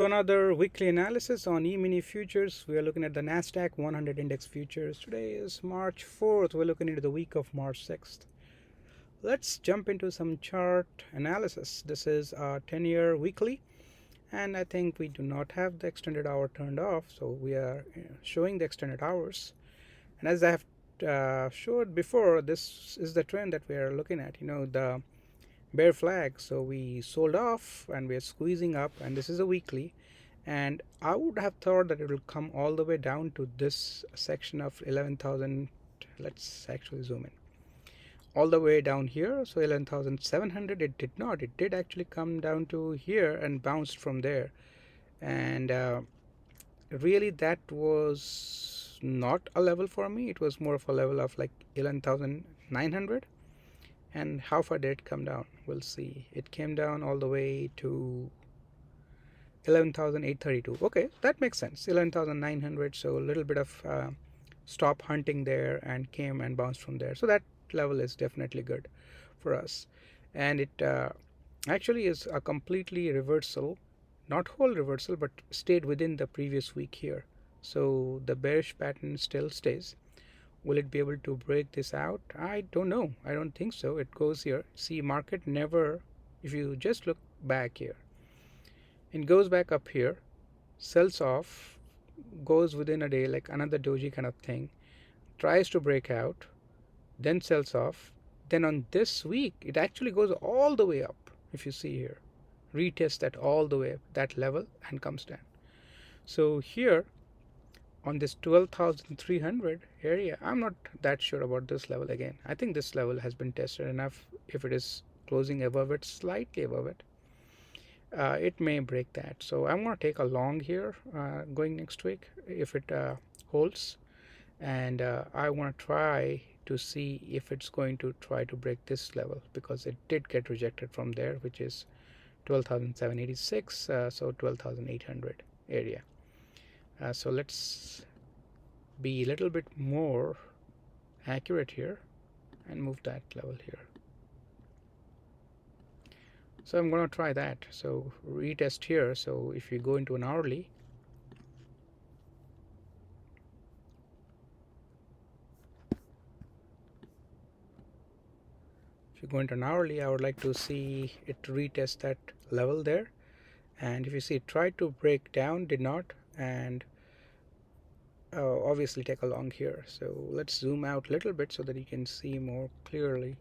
Another weekly analysis on EMini futures. We are looking at the NASDAQ 100 index futures. Today is March 4th. We're looking into the week of March 6th. Let's jump into some chart analysis. This is a 10-year weekly, and I think we do not have the extended hour turned off, so we are showing the extended hours. And as I have showed before, this is the trend that we are looking at. The bear flag, so we sold off and we are squeezing up, and this is a weekly, and I would have thought that it will come all the way down to this section of 11,000. Let's actually zoom in all the way down here, so 11,700. It did not, it did actually come down to here and bounced from there, and really that was not a level for me. It was more of a level of like 11,900. And how far did it come down? We'll see. It came down all the way to 11,832. Okay, that makes sense. 11,900. So a little bit of stop hunting there and came and bounced from there. So that level is definitely good for us. And it actually is a completely reversal, not whole reversal, but stayed within the previous week here. So the bearish pattern still stays. Will it be able to break this out? I don't know. I don't think so. It goes here. See, market never, if you just look back here, it goes back up here, sells off, goes within a day like another doji kind of thing, tries to break out, then sells off. Then on this week, it actually goes all the way up. If you see here, retest that all the way up, that level, and comes down. So here, on this 12,300 area, I'm not that sure about this level again. I think this level has been tested enough. If it is closing above it, slightly above it, it may break that. So I'm going to take a long here going next week if it holds, and I want to try to see if it's going to try to break this level, because it did get rejected from there, which is 12,786, so 12,800 area. So let's be a little bit more accurate here and move that level here. So I'm going to try that. So retest here. So if you go into an hourly, I would like to see it retest that level there. And if you see it tried to break down, did not, and obviously take a long here. So let's zoom out a little bit so that you can see more clearly.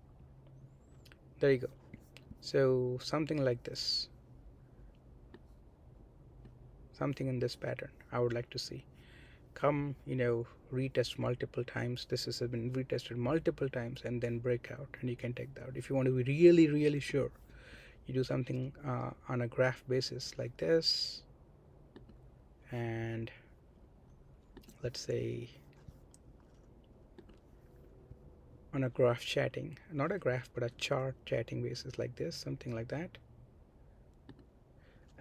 There you go. So something like this, something in this pattern I would like to see come, retest multiple times. This has been retested multiple times and then break out, and you can take that out. If you want to be really sure, you do something on a graph basis like this, and let's say on a graph chatting, not a graph but a chart chatting basis like this, something like that.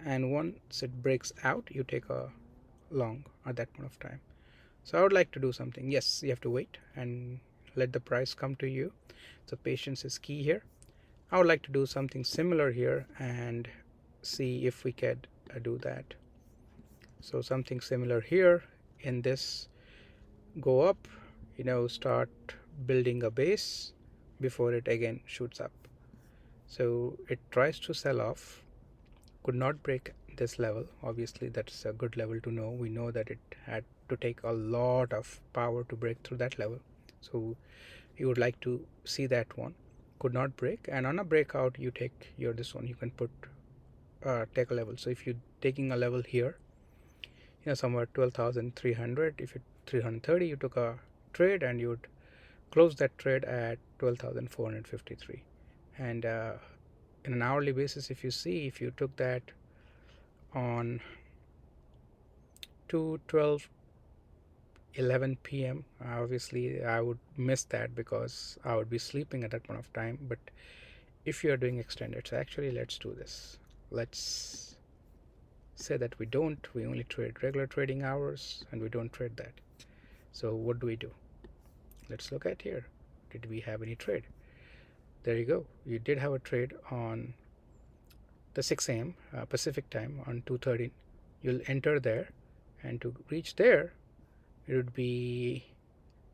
And once it breaks out, you take a long at that point of time. So I would like to do something. Yes, you have to wait and let the price come to you. So patience is key here. I would like to do something similar here and see if we could do that. So something similar here in this, go up, start building a base before it again shoots up. So it tries to sell off, could not break this level. Obviously that's a good level to know. We know that it had to take a lot of power to break through that level. So you would like to see that one. Could not break, and on a breakout you take your this one, you can put take a level. So if you're taking a level here, somewhere 12,300, if it 330, you took a trade and you would close that trade at 12,453. And in an hourly basis, if you see, if you took that on 2:11 p.m. obviously I would miss that because I would be sleeping at that point of time. But if you are doing extended, so actually let's do this. Let's say that we only trade regular trading hours and we don't trade that. So what do? Let's look at here. Did we have any trade? There you go. You did have a trade on the 6 a.m. Pacific time on 2:30 you'll enter there, and to reach there it would be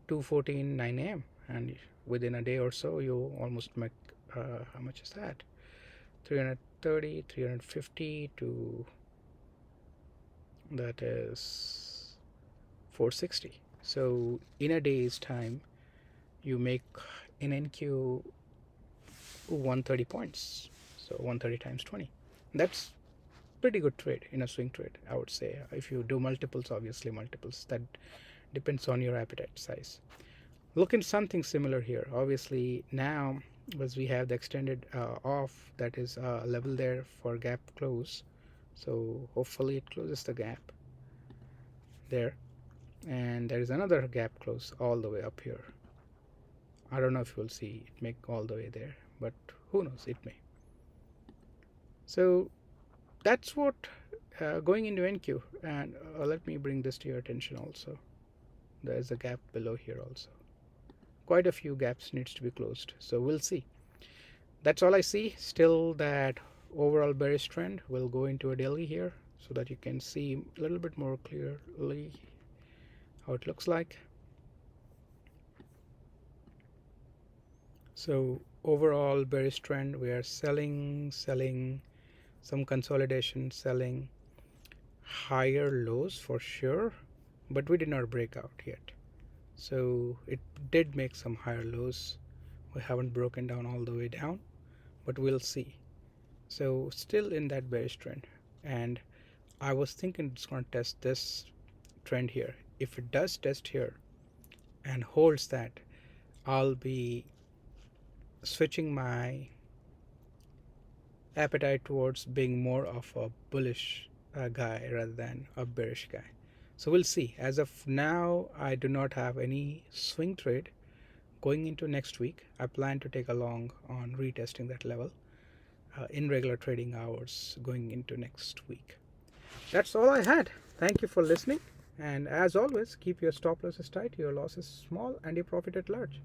2:14 9 a.m. and within a day or so you almost make how much is that, 330 350 to, that is 460. So in a day's time you make in NQ 130 points. So 130 times 20, that's pretty good trade in a swing trade, I would say. If you do multiples, obviously multiples, that depends on your appetite size. Look in something similar here. Obviously now, as we have the extended off, that is a level there for gap close, so hopefully it closes the gap there, and there is another gap close all the way up here. I don't know if you'll see it make all the way there, but who knows, it may. So that's what going into NQ. And let me bring this to your attention also. There's a gap below here also. Quite a few gaps needs to be closed, so we'll see. That's all I see. Still that overall bearish trend will go into a daily here, so that you can see a little bit more clearly how it looks like. So overall bearish trend, we are selling, some consolidation, selling, higher lows for sure, but we did not break out yet. So it did make some higher lows. We haven't broken down all the way down, but we'll see. So still in that bearish trend, and I was thinking it's going to test this trend here. If it does test here and holds that, I'll be switching my appetite towards being more of a bullish guy rather than a bearish guy. So we'll see. As of now, I do not have any swing trade going into next week. I plan to take a long on retesting that level in regular trading hours going into next week. That's all I had. Thank you for listening, and as always, keep your stop losses tight, your losses small, and your profit at large.